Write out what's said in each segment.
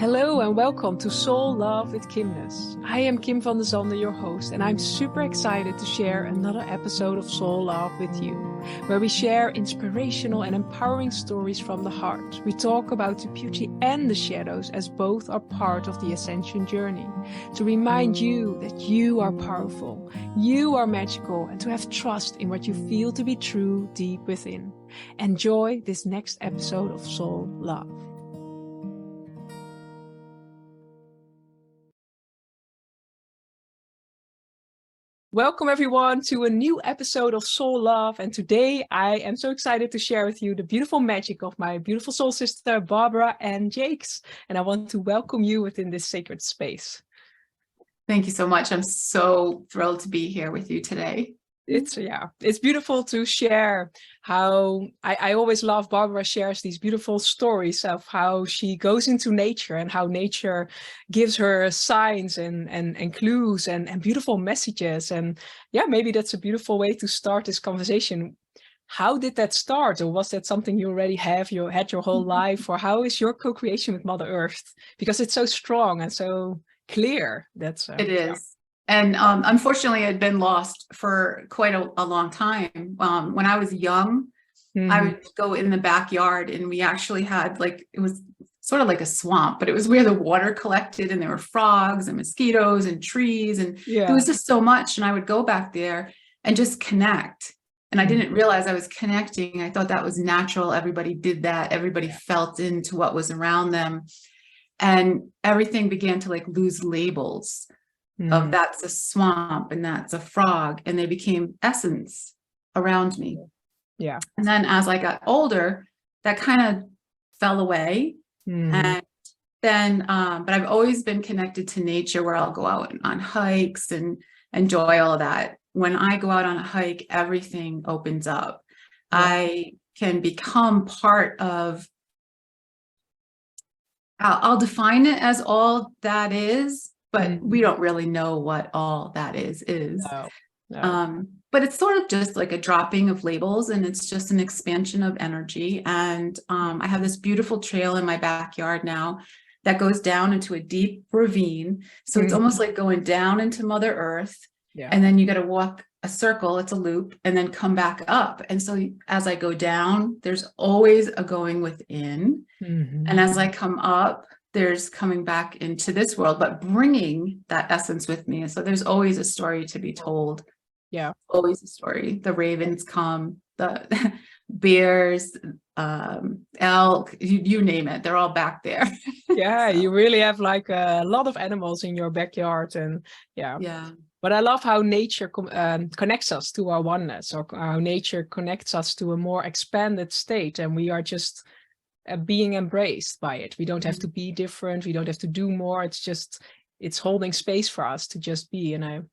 Hello and welcome to Soul Love with Kimness. I am Kim van der Zande, your host, and I'm super excited to share another episode of Soul Love with you, where we share inspirational and empowering stories from the heart. We talk about the beauty and the shadows as both are part of the ascension journey, to remind you that you are powerful, you are magical, and to have trust in what you feel to be true deep within. Enjoy this next episode of Soul Love. Welcome everyone to a new episode of Soul Love, and today I am so excited to share with you the beautiful magic of my beautiful soul sister Barbara Ann Jacques, and I want to welcome you within this sacred space. Thank you so much. I'm so thrilled to be here with you today. It's beautiful to share how I always love Barbara shares these beautiful stories of how she goes into nature and how nature gives her signs and clues and beautiful messages. And yeah, maybe that's a beautiful way to start this conversation. How did that start? Or was that something you already had your whole life? Or how is your co-creation with Mother Earth? Because it's so strong and so clear. It is. Yeah. And unfortunately, I'd been lost for quite a long time. When I was young, I would go in the backyard and we actually had it was sort of like a swamp, but it was where the water collected and there were frogs and mosquitoes and trees. And It was just so much. And I would go back there and just connect. And I didn't realize I was connecting. I thought that was natural. Everybody did that. Everybody felt into what was around them. And everything began to lose labels. Of that's a swamp and that's a frog, and they became essence around me. Yeah. And then as I got older, that kind of fell away. And then, but I've always been connected to nature, where I'll go out on hikes and enjoy all of that. When I go out on a hike, everything opens up. Yeah. I can become part of, I'll define it as all that is. But we don't really know what all that is. No. But it's sort of just like a dropping of labels, and it's just an expansion of energy. And I have this beautiful trail in my backyard now that goes down into a deep ravine. So it's almost like going down into Mother Earth. Yeah. And then you got to walk a circle, it's a loop, and then come back up. And so as I go down, there's always a going within. And as I come up, there's coming back into this world, but bringing that essence with me. So there's always a story to be told. Yeah. Always a story. The ravens come, the bears, elk, you name it. They're all back there. Yeah, so. You really have a lot of animals in your backyard. And yeah. But I love how nature connects us to our oneness, or how nature connects us to a more expanded state. And we are just being embraced by it. We don't have to be different. We don't have to do more. It's holding space for us to just be, and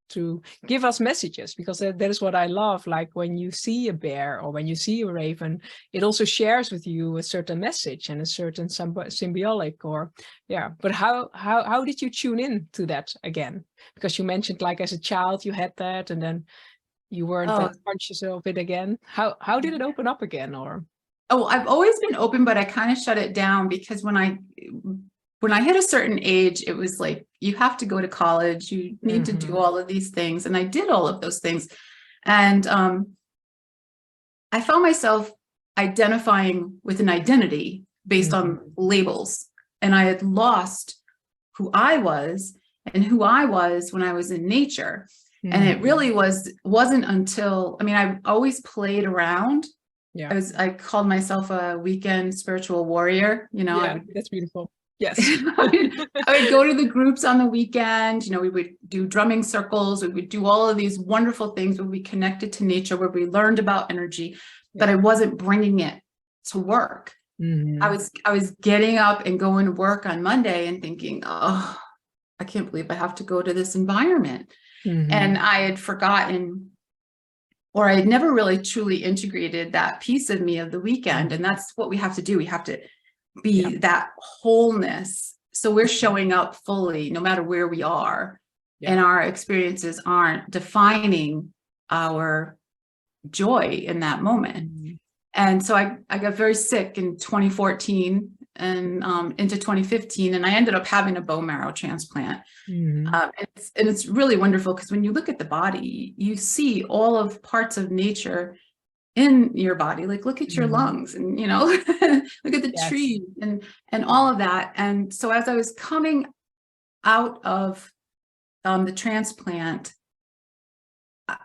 to give us messages, because that is what I love. Like when you see a bear or when you see a raven, it also shares with you a certain message and a certain symbolic but how did you tune in to that again? Because you mentioned as a child you had that, and then you weren't that conscious of it again. How did it open up again? Or I've always been open, but I kind of shut it down, because when I hit a certain age, it was like, you have to go to college, you need to do all of these things. And I did all of those things. And I found myself identifying with an identity based on labels. And I had lost who I was and who I was when I was in nature. And it really wasn't until, I always played around. Yeah, I called myself a weekend spiritual warrior, that's beautiful. Yes. I would go to the groups on the weekend, we would do drumming circles, we would do all of these wonderful things where we connected to nature, where we learned about energy, but I wasn't bringing it to work. I was getting up and going to work on Monday and thinking, I can't believe I have to go to this environment. And I had forgotten, or I had never really truly integrated that piece of me of the weekend. And that's what we have to do. We have to be that wholeness. So we're showing up fully, no matter where we are. And our experiences aren't defining our joy in that moment. And so I got very sick in 2014. and into 2015, and I ended up having a bone marrow transplant. And it's really wonderful because when you look at the body, you see all of parts of nature in your body. Like, look at your lungs, and you know, look at the trees and all of that. And so as I was coming out of the transplant,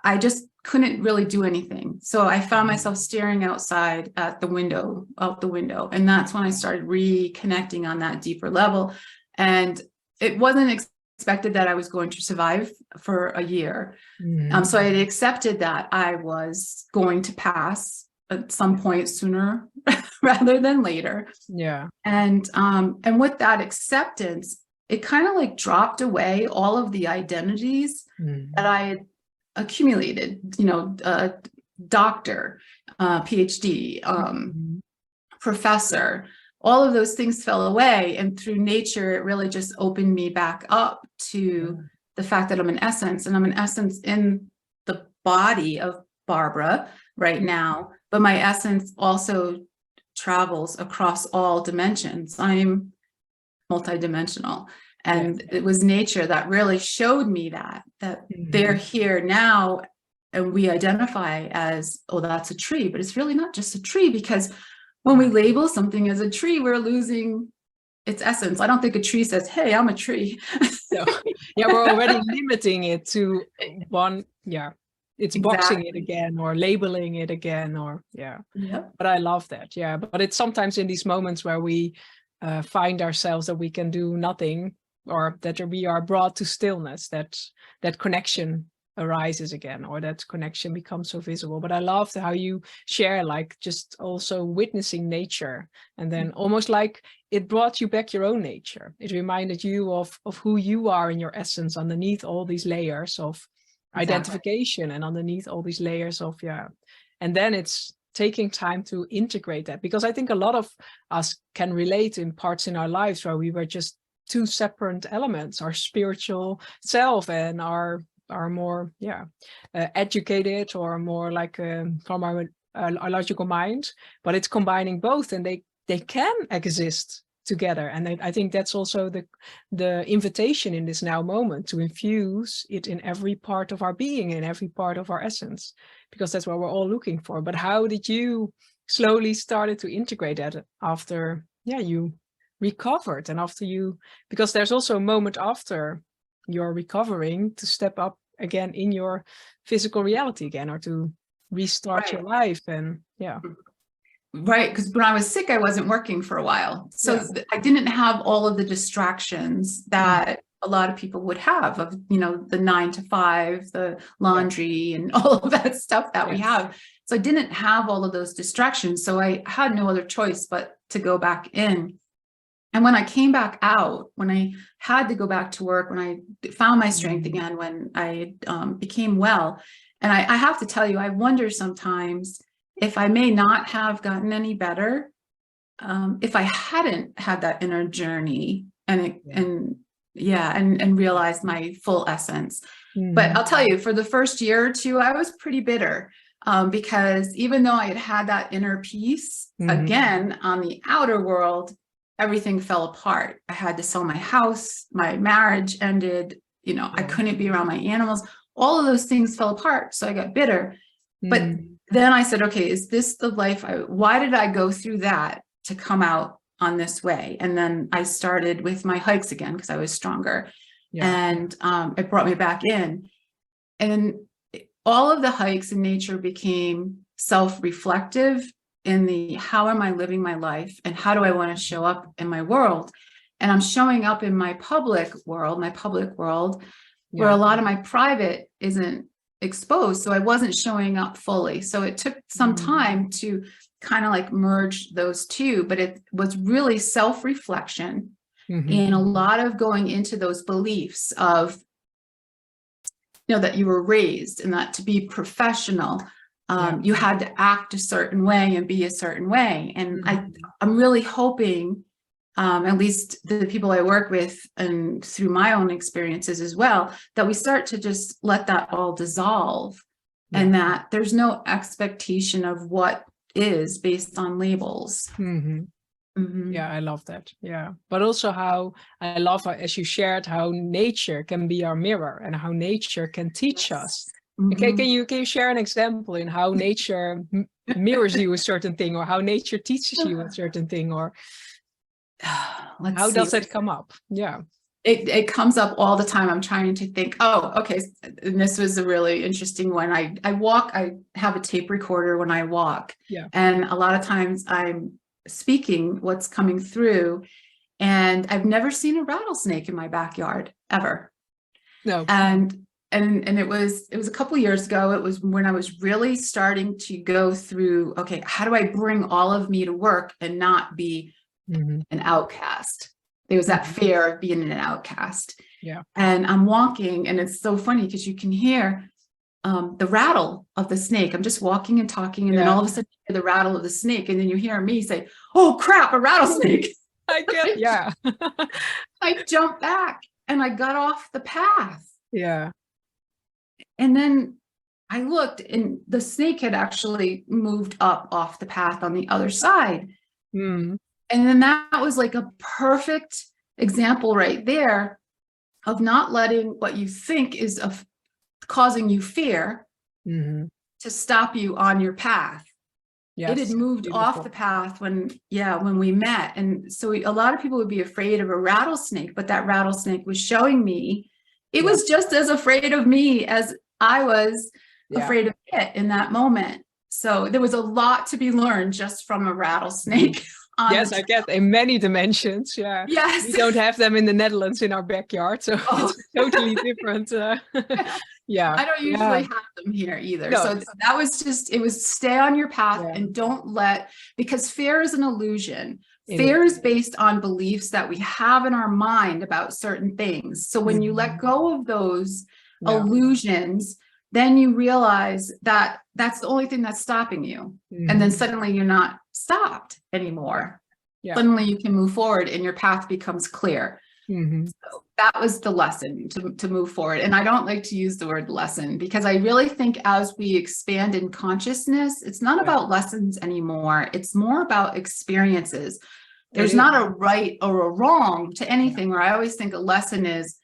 I just couldn't really do anything. So I found myself staring outside at out the window. And that's when I started reconnecting on that deeper level. And it wasn't expected that I was going to survive for a year. So I had accepted that I was going to pass at some point sooner rather than later. Yeah. And with that acceptance, it kind of like dropped away all of the identities that I had accumulated, you know, doctor, PhD, professor, all of those things fell away. And through nature, it really just opened me back up to the fact that I'm an essence, and I'm an essence in the body of Barbara right now, but my essence also travels across all dimensions. I'm multidimensional. And it was nature that really showed me that they're here now, and we identify as, oh, that's a tree, but it's really not just a tree, because when we label something as a tree, we're losing its essence. I don't think a tree says, hey, I'm a tree. So, yeah, we're already limiting it to one. Yeah, it's boxing it again, or labeling it again, or But I love that. Yeah, but it's sometimes in these moments where we find ourselves that we can do nothing, or that we are brought to stillness, that connection arises again, or that connection becomes so visible. But I loved how you share, like, just also witnessing nature, and then almost like it brought you back your own nature. It reminded you of who you are in your essence, underneath all these layers of identification, and underneath all these layers of and then it's taking time to integrate that, because I think a lot of us can relate in parts in our lives where we were just two separate elements, our spiritual self and our more educated, or more like from our logical mind, but it's combining both, and they can exist together. And I think that's also the invitation in this now moment, to infuse it in every part of our being, in every part of our essence, because that's what we're all looking for. But how did you slowly started to integrate that after you recovered, and after because there's also a moment after you're recovering to step up again in your physical reality again, or to restart your life? And Right, because when I was sick, I wasn't working for a while. So I didn't have all of the distractions that a lot of people would have, of, you know, the 9 to 5, the laundry and all of that stuff that we have. So I didn't have all of those distractions. So I had no other choice but to go back in. And when I came back out, when I had to go back to work, when I found my strength again, when I became well, and I have to tell you, I wonder sometimes if I may not have gotten any better, if I hadn't had that inner journey and realized my full essence. But I'll tell you, for the first year or two, I was pretty bitter, because even though I had had that inner peace, again, on the outer world, everything fell apart. I had to sell my house, my marriage ended, you know, I couldn't be around my animals. All of those things fell apart. So I got bitter. But then I said, okay, is this the life? Why did I go through that to come out on this way? And then I started with my hikes again, because I was stronger. And it brought me back in. And all of the hikes in nature became self-reflective in the, how am I living my life, and how do I want to show up in my world? And I'm showing up in my public world, where a lot of my private isn't exposed. So I wasn't showing up fully. So it took some time to kind of like merge those two, but it was really self-reflection and a lot of going into those beliefs of, you know, that you were raised, and that to be professional, you had to act a certain way and be a certain way. And I'm really hoping, at least the people I work with, and through my own experiences as well, that we start to just let that all dissolve, and that there's no expectation of what is based on labels. Yeah, I love that. Yeah. But also how I love, as you shared, how nature can be our mirror and how nature can teach us. Okay, can you share an example in how nature mirrors you a certain thing, or how nature teaches you a certain thing, or how does it come up? Yeah. It comes up all the time. I'm trying to think, oh, okay. And this was a really interesting one. I walk, I have a tape recorder when I walk. Yeah. And a lot of times I'm speaking what's coming through, and I've never seen a rattlesnake in my backyard ever. No. And it was a couple years ago. It was when I was really starting to go through, okay, how do I bring all of me to work and not be an outcast? There was that fear of being an outcast. Yeah. And I'm walking, and it's so funny because you can hear the rattle of the snake. I'm just walking and talking, and then all of a sudden you hear the rattle of the snake, and then you hear me say, "Oh crap, a rattlesnake!" I get it. Yeah. I jumped back and I got off the path. Yeah. And then I looked, and the snake had actually moved up off the path on the other side. And then that was like a perfect example right there of not letting what you think is causing you fear to stop you on your path. Yes, it had moved off the path when we met. And so a lot of people would be afraid of a rattlesnake, but that rattlesnake was showing me it was just as afraid of me as I was afraid of it in that moment. So there was a lot to be learned just from a rattlesnake. Yes, I get in many dimensions. Yeah. Yes. We don't have them in the Netherlands in our backyard, so it's totally different. Yeah. I don't usually have them here either. No. So that was just, it was stay on your path and don't let, because fear is an illusion. Fear is based on beliefs that we have in our mind about certain things. So when you let go of those illusions, then you realize that that's the only thing that's stopping you. And then suddenly you're not stopped anymore. Suddenly you can move forward and your path becomes clear. So that was the lesson to move forward. And I don't like to use the word lesson, because I really think as we expand in consciousness, it's not about lessons anymore. It's more about experiences. There's not a right or a wrong to anything, where I always think a lesson is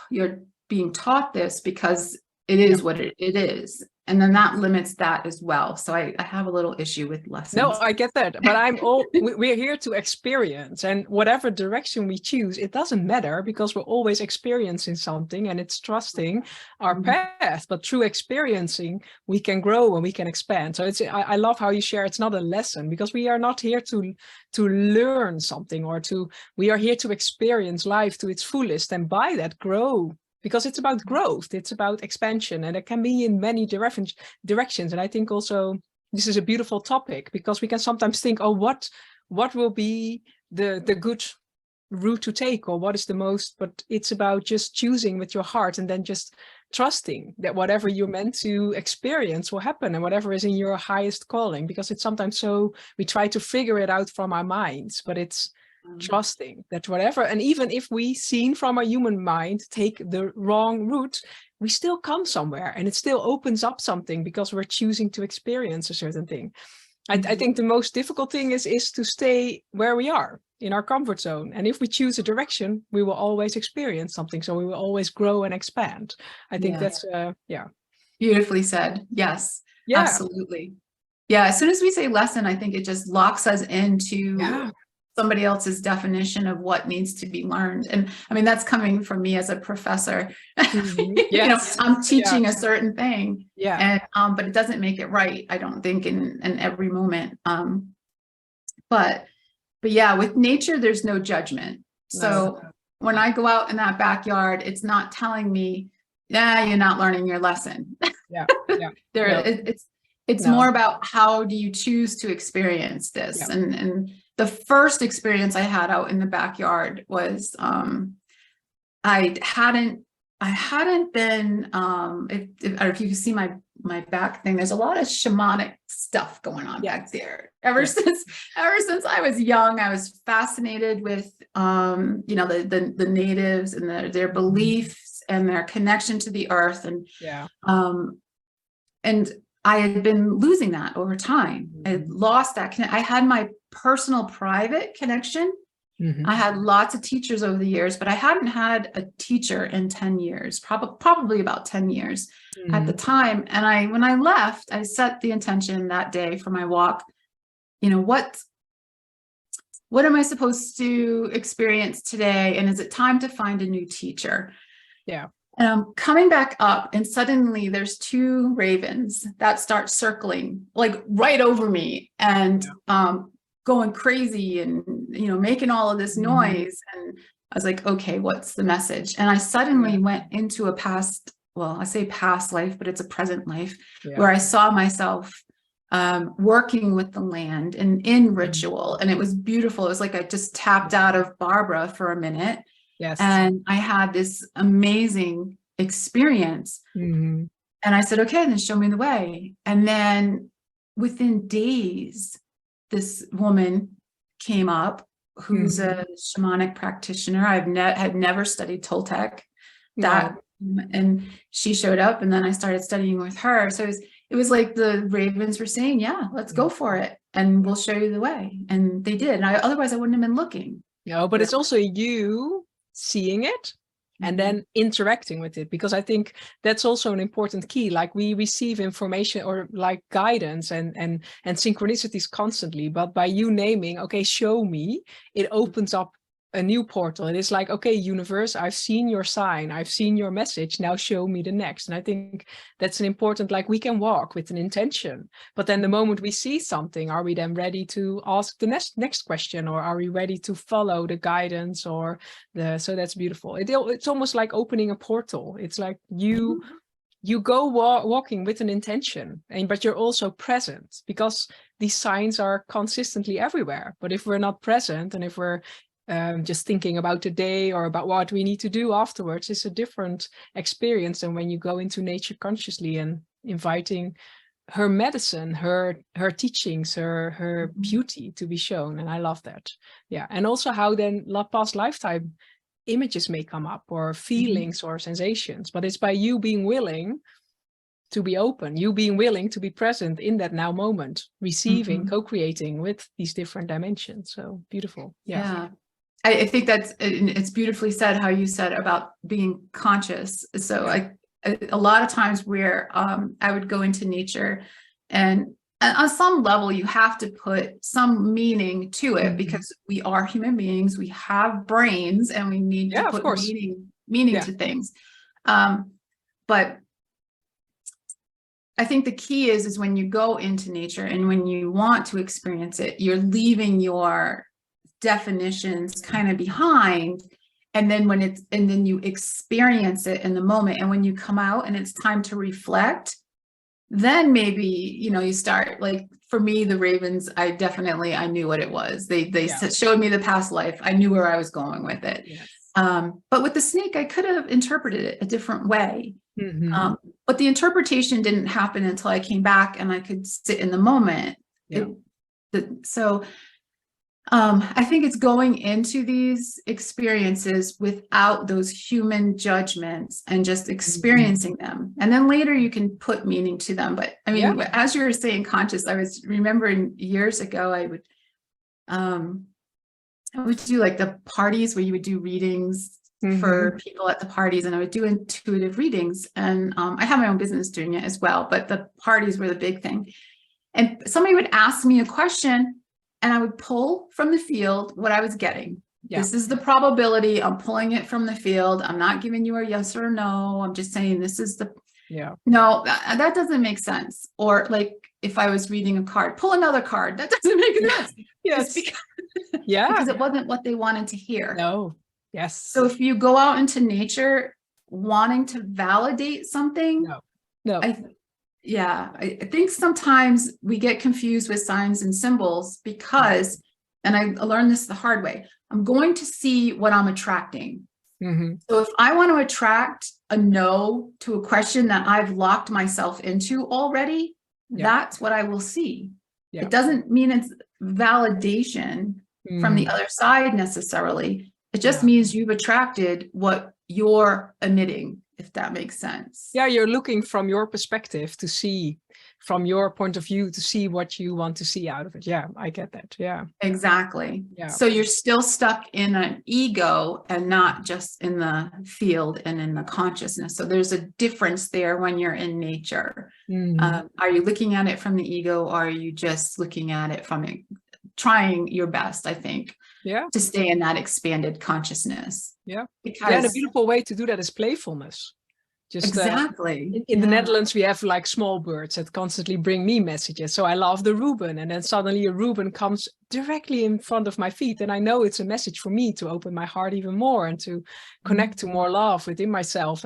you're being taught this because it is what it is. And then that limits that as well. So I have a little issue with lessons. No, I get that. But we're here to experience, and whatever direction we choose, it doesn't matter, because we're always experiencing something, and it's trusting our path. But through experiencing, we can grow and we can expand. So I love how you share. It's not a lesson, because we are not here to learn something, we are here to experience life to its fullest, and by that grow. Because it's about growth, it's about expansion, and it can be in many directions. And I think also this is a beautiful topic, because we can sometimes think, oh, what will be the good route to take, or what is the most, but it's about just choosing with your heart, and then just trusting that whatever you're meant to experience will happen, and whatever is in your highest calling. Because it's sometimes so we try to figure it out from our minds, but it's trusting that whatever, and even if we seen from our human mind take the wrong route, we still come somewhere, and it still opens up something, because we're choosing to experience a certain thing. I think the most difficult thing is to stay where we are in our comfort zone. And if we choose a direction, we will always experience something. So we will always grow and expand. I think that's beautifully said. Yes, absolutely. Yeah. As soon as we say lesson, I think it just locks us into somebody else's definition of what needs to be learned. And I mean, that's coming from me as a professor. I'm teaching a certain thing, and but it doesn't make it right, I don't think, in every moment. But yeah, with nature, there's no judgment. So when I go out in that backyard, it's not telling me, you're not learning your lesson. It's more about how do you choose to experience this. And the first experience I had out in the backyard was I hadn't been if you can see my back thing, there's a lot of shamanic stuff going on back there. Ever since I was young, I was fascinated with the natives and their beliefs and their connection to the earth, and I had been losing that over time. I had lost that. I had my personal, private connection. I had lots of teachers over the years, but I hadn't had a teacher in 10 years, probably about 10 years at the time. And when I left, I set the intention that day for my walk, you know, what am I supposed to experience today? And is it time to find a new teacher? Yeah. And I'm coming back up, and suddenly there's two ravens that start circling like right over me, and going crazy, and you know, making all of this noise. And I was like, okay, what's the message? And I suddenly went into a past, well, I say past life, but it's a present life, where I saw myself working with the land and in ritual, and it was beautiful. It was like I just tapped out of Barbara for a minute. Yes. And I had this amazing experience. And I said, okay, then show me the way. And then within days, this woman came up who's a shamanic practitioner. Had never studied Toltec. And she showed up, and then I started studying with her. So it was like the ravens were saying, yeah, let's go for it, and we'll show you the way. And they did. And otherwise I wouldn't have been looking. No, but it's also you seeing it and then interacting with it, because I think that's also an important key. Like, we receive information or like guidance and synchronicities constantly, but by you naming, okay, show me, it opens up a new portal. It is like, okay, universe, I've seen your sign, I've seen your message, now show me the next. And I think that's an important, like, we can walk with an intention, but then the moment we see something, are we then ready to ask the next question, or are we ready to follow the guidance or so that's beautiful. It's almost like opening a portal. It's like you go walking with an intention, but you're also present, because these signs are consistently everywhere. But if we're not present, and if we're just thinking about the day or about what we need to do afterwards, it's a different experience than when you go into nature consciously and inviting her medicine, her teachings, her beauty to be shown. And I love that. Yeah. And also how then past lifetime images may come up, or feelings or sensations, but it's by you being willing to be open, you being willing to be present in that now moment, receiving, co-creating with these different dimensions. So beautiful. Yeah. I think it's beautifully said how you said about being conscious. So a lot of times where I would go into nature, and on some level you have to put some meaning to it, because we are human beings, we have brains, and we need to put meaning to things. But I think the key is when you go into nature and when you want to experience it, you're leaving your definitions kind of behind, and then you experience it in the moment. And when you come out and it's time to reflect, then maybe, you know, you start, like, for me, the ravens, I knew what it was. They showed me the past life. I knew where I was going with it. But with the snake, I could have interpreted it a different way. But the interpretation didn't happen until I came back and I could sit in the moment. I think it's going into these experiences without those human judgments and just experiencing them. And then later you can put meaning to them. But I mean, as you were saying conscious, I was remembering years ago, I would do like the parties where you would do readings for people at the parties, and I would do intuitive readings. And I have my own business doing it as well, but the parties were the big thing. And somebody would ask me a question, and I would pull from the field what I was getting. This is the probability. I'm pulling it from the field. I'm not giving you a yes or no. I'm just saying this is the, no, that doesn't make sense. Or like if I was reading a card, pull another card. That doesn't make sense. Because it wasn't what they wanted to hear. So if you go out into nature wanting to validate something, I think sometimes we get confused with signs and symbols because, and I learned this the hard way, I'm going to see what I'm attracting. So if I want to attract a no to a question that I've locked myself into already, that's what I will see. It doesn't mean it's validation from the other side necessarily. It just means you've attracted what you're emitting, if that makes sense. You're looking from your perspective to see from your point of view to see what you want to see out of it. Yeah, I get that. Yeah, exactly. Yeah. So you're still stuck in an ego and not just in the field and in the consciousness. So there's a difference there when you're in nature. Are you looking at it from the ego, or are you just looking at it from it, trying your best, I think, to stay in that expanded consciousness? Because and a beautiful way to do that is playfulness. Just exactly. In the Netherlands, we have like small birds that constantly bring me messages. So I love the Reuben, and then suddenly a Reuben comes directly in front of my feet, and I know it's a message for me to open my heart even more and to connect to more love within myself.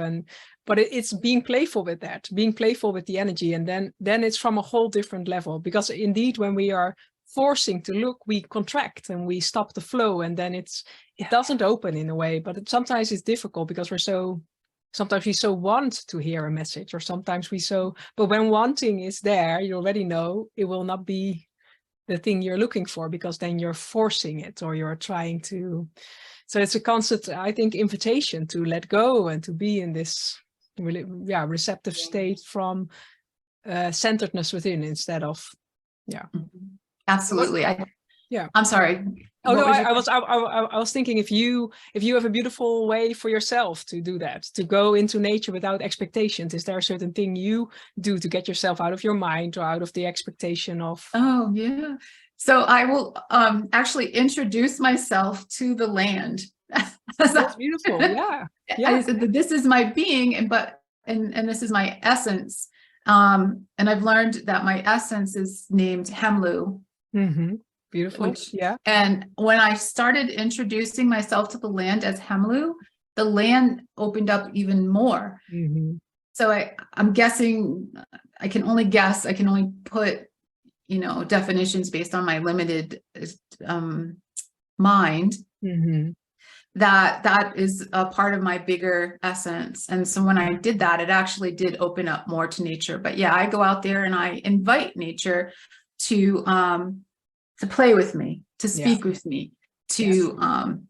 But it's being playful with that, being playful with the energy, and then it's from a whole different level. Because indeed, when we are forcing to look, we contract and we stop the flow, and then it doesn't open in a way. But sometimes it's difficult because sometimes we so want to hear a message, or sometimes but when wanting is there, you already know it will not be the thing you're looking for, because then you're forcing it, or you're trying to. So it's a constant, I think, invitation to let go and to be in this really, receptive state from centeredness within, instead of, Absolutely. I'm sorry. Oh no, I was thinking, if you have a beautiful way for yourself to do that, to go into nature without expectations, is there a certain thing you do to get yourself out of your mind or out of the expectation of? Oh yeah. So I will actually introduce myself to the land. That's beautiful. Yeah. I said that this is my being, and this is my essence. And I've learned that my essence is named Hemlu. Beautiful. And when I started introducing myself to the land as Hemlu, the land opened up even more. So I'm guessing, I can only guess, I can only put, definitions based on my limited mind, that is a part of my bigger essence. And so when I did that, it actually did open up more to nature. But yeah, I go out there and I invite nature to play with me, to speak with me, to and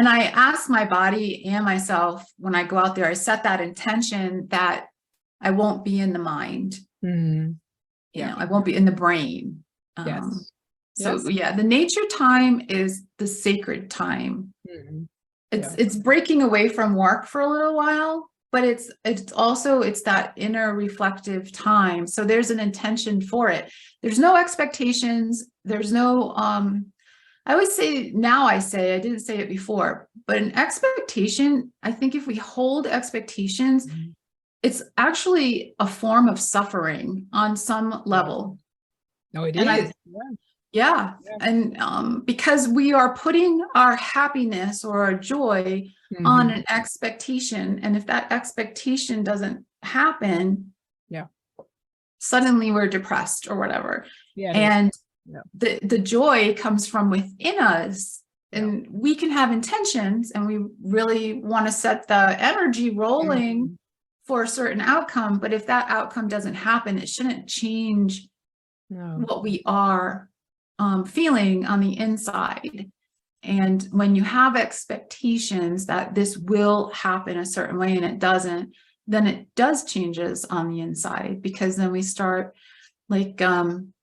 I ask my body and myself, when I go out there, I set that intention that I won't be in the mind. I won't be in the brain. So the nature time is the sacred time. It's breaking away from work for a little while, but it's that inner reflective time. So there's an intention for it. There's no expectations. There's no, I always say, I didn't say it before, but an expectation, I think if we hold expectations, it's actually a form of suffering on some level. No, it is. And because we are putting our happiness or our joy on an expectation, and if that expectation doesn't happen, suddenly we're depressed or whatever. The joy comes from within us, and we can have intentions, and we really want to set the energy rolling for a certain outcome, but if that outcome doesn't happen, it shouldn't change what we are feeling on the inside. And when you have expectations that this will happen a certain way and it doesn't, then it does changes on the inside, because then we start like, and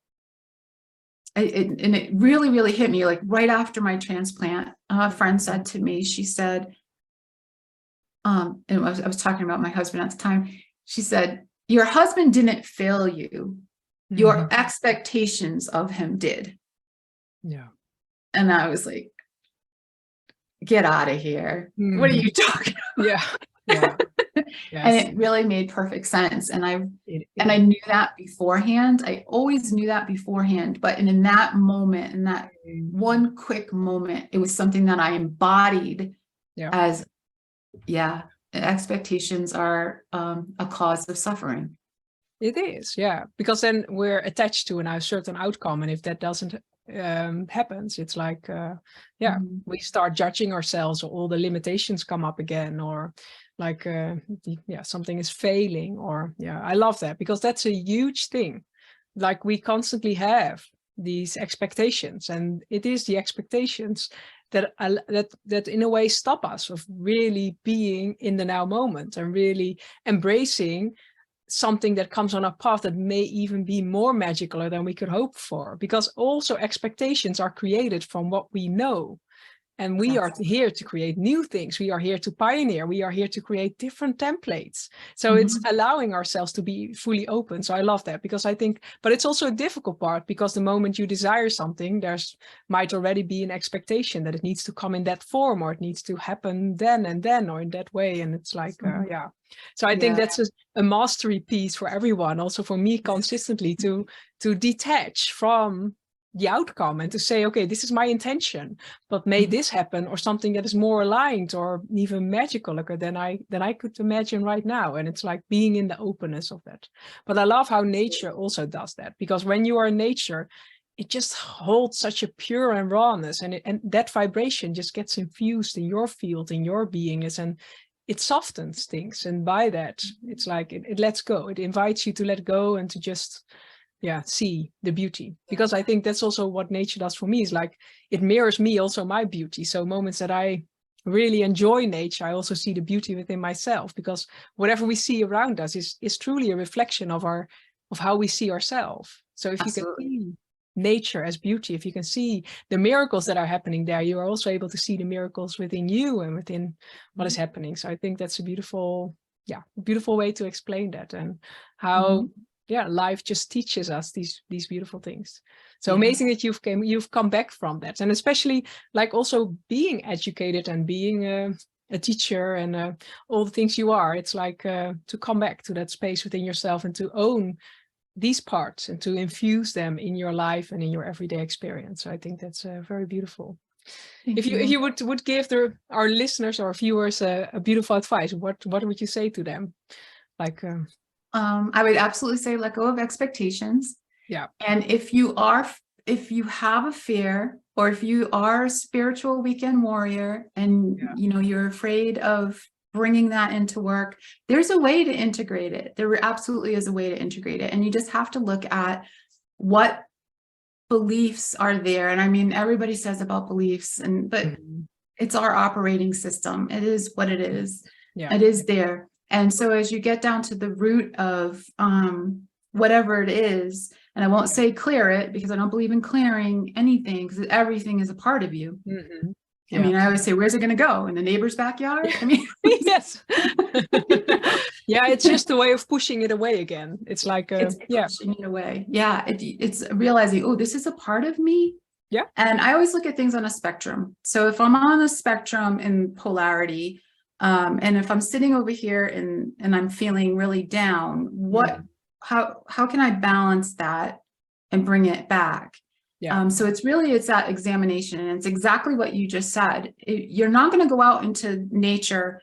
it really, really hit me, like right after my transplant, a friend said to me, she said, and I was talking about my husband at the time. She said, your husband didn't fail you. Your expectations of him did. And I was like, get out of here. What are you talking about? And it really made perfect sense. And I knew that beforehand. I always knew that beforehand. But in that moment, in that one quick moment, it was something that I embodied as, expectations are a cause of suffering. It is, because then we're attached to a certain outcome, and if that doesn't happens, it's like we start judging ourselves, or all the limitations come up again, or like something is failing, or I love that, because that's a huge thing. Like we constantly have these expectations, and it is the expectations that in a way stop us of really being in the now moment and really embracing something that comes on our path that may even be more magical than we could hope for, because also expectations are created from what we know. And we are here to create new things. We are here to pioneer. We are here to create different templates. So it's allowing ourselves to be fully open. So I love that, because I think, but it's also a difficult part, because the moment you desire something, there's might already be an expectation that it needs to come in that form, or it needs to happen then and then, or in that way. And it's like, yeah. So I think that's a mastery piece for everyone, also for me, consistently to detach from the outcome and to say, okay, this is my intention, but may this happen, or something that is more aligned or even magical than I could imagine right now. And it's like being in the openness of that. But I love how nature also does that, because when you are in nature, it just holds such a pure and rawness, and that vibration just gets infused in your field, in your beingness, and it softens things. And by that, it's like it lets go. It invites you to let go and to just see the beauty, because I think that's also what nature does for me, is like it mirrors me, also my beauty. So moments that I really enjoy nature, I also see the beauty within myself, because whatever we see around us is truly a reflection of how we see ourselves. So if you can see nature as beauty, if you can see the miracles that are happening there, you are also able to see the miracles within you and within what is happening. So I think that's a beautiful way to explain that, and how life just teaches us these beautiful things. So amazing that you've come back from that, and especially like also being educated and being a teacher and all the things you are. It's like to come back to that space within yourself and to own these parts and to infuse them in your life and in your everyday experience. So I think that's very beautiful. If you would give our listeners or viewers a beautiful advice, what would you say to them? Like I would absolutely say let go of expectations. Yeah. And if you have a fear, or if you are a spiritual weekend warrior and you're afraid of bringing that into work, there's a way to integrate it. There absolutely is a way to integrate it. And you just have to look at what beliefs are there. And I mean, everybody says about beliefs, but it's our operating system. It is what it is. Yeah. It is there. And so as you get down to the root of whatever it is, and I won't say clear it, because I don't believe in clearing anything, because everything is a part of you. I mean, I always say, where's it going to go? In the neighbor's backyard? I mean, yes. It's just a way of pushing it away again. It's like, it's pushing it away. Yeah. It's realizing, oh, this is a part of me. Yeah. And I always look at things on a spectrum. So if I'm on a spectrum in polarity, and if I'm sitting over here and I'm feeling really down, how can I balance that and bring it back? Yeah. So it's that examination, and it's exactly what you just said. You're not going to go out into nature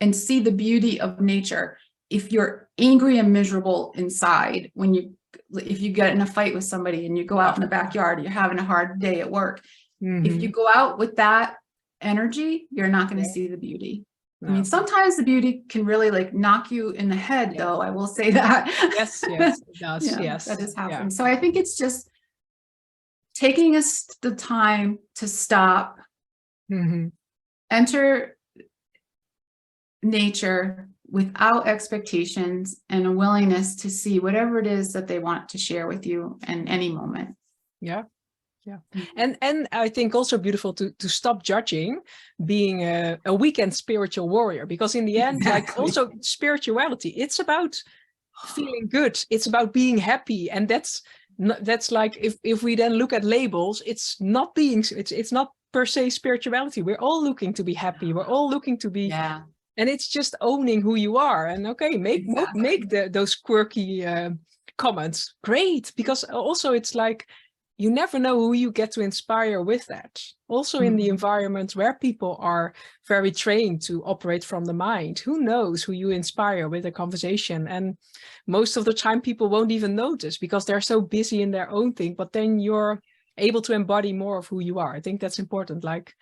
and see the beauty of nature if you're angry and miserable inside. If you get in a fight with somebody and you go out in the backyard, you're having a hard day at work. If you go out with that energy, you're not going to see the beauty. No. I mean, sometimes the beauty can really like knock you in the head, though. I will say that. Yes, it does. Yes, that has happened. So I think it's just taking the time to stop, enter nature without expectations, and a willingness to see whatever it is that they want to share with you in any moment. Yeah. And I think also beautiful to stop judging being a weekend spiritual warrior, because in the end, like also spirituality, it's about feeling good. It's about being happy. And that's like, if we then look at labels, it's not per se spirituality. We're all looking to be happy. We're all looking to be, and it's just owning who you are. And okay, make those quirky comments. Great. Because also it's like, you never know who you get to inspire with that. Also in the environment where people are very trained to operate from the mind, who knows who you inspire with a conversation. And most of the time people won't even notice because they're so busy in their own thing, but then you're able to embody more of who you are. I think that's important. Like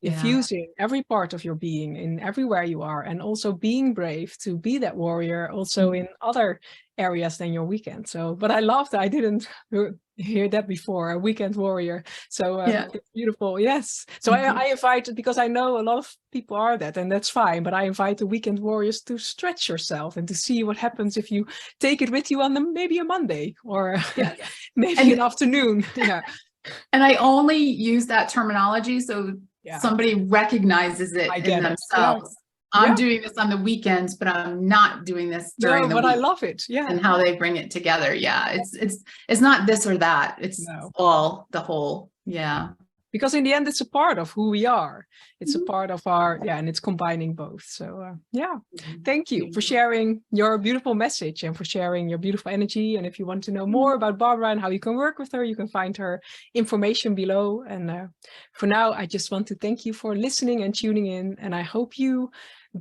infusing every part of your being in everywhere you are, and also being brave to be that warrior also in other areas than your weekend. So, but I love that. I didn't hear that before, a weekend warrior. So it's beautiful. Yes. So I invite, because I know a lot of people are that, and that's fine, but I invite the weekend warriors to stretch yourself and to see what happens if you take it with you on maybe a Monday or maybe an afternoon. Yeah. And I only use that terminology so somebody recognizes it in themselves. I'm doing this on the weekends, but I'm not doing this during the week. I love it. Yeah. And how they bring it together. Yeah. It's not this or that. It's all the whole. Yeah. Because in the end, it's a part of who we are. It's a part of our, and it's combining both. So thank you for sharing your beautiful message and for sharing your beautiful energy. And if you want to know more about Barbara and how you can work with her, you can find her information below. And for now, I just want to thank you for listening and tuning in. And I hope you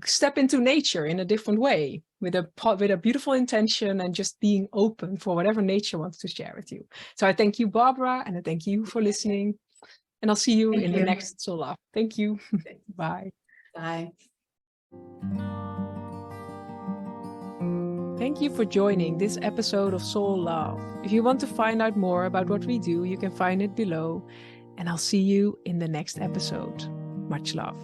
step into nature in a different way with a beautiful intention and just being open for whatever nature wants to share with you. So I thank you, Barbara, and I thank you for listening. And I'll see you in the next Soul Love. Thank you. Bye. Bye. Thank you for joining this episode of Soul Love. If you want to find out more about what we do, you can find it below. And I'll see you in the next episode. Much love.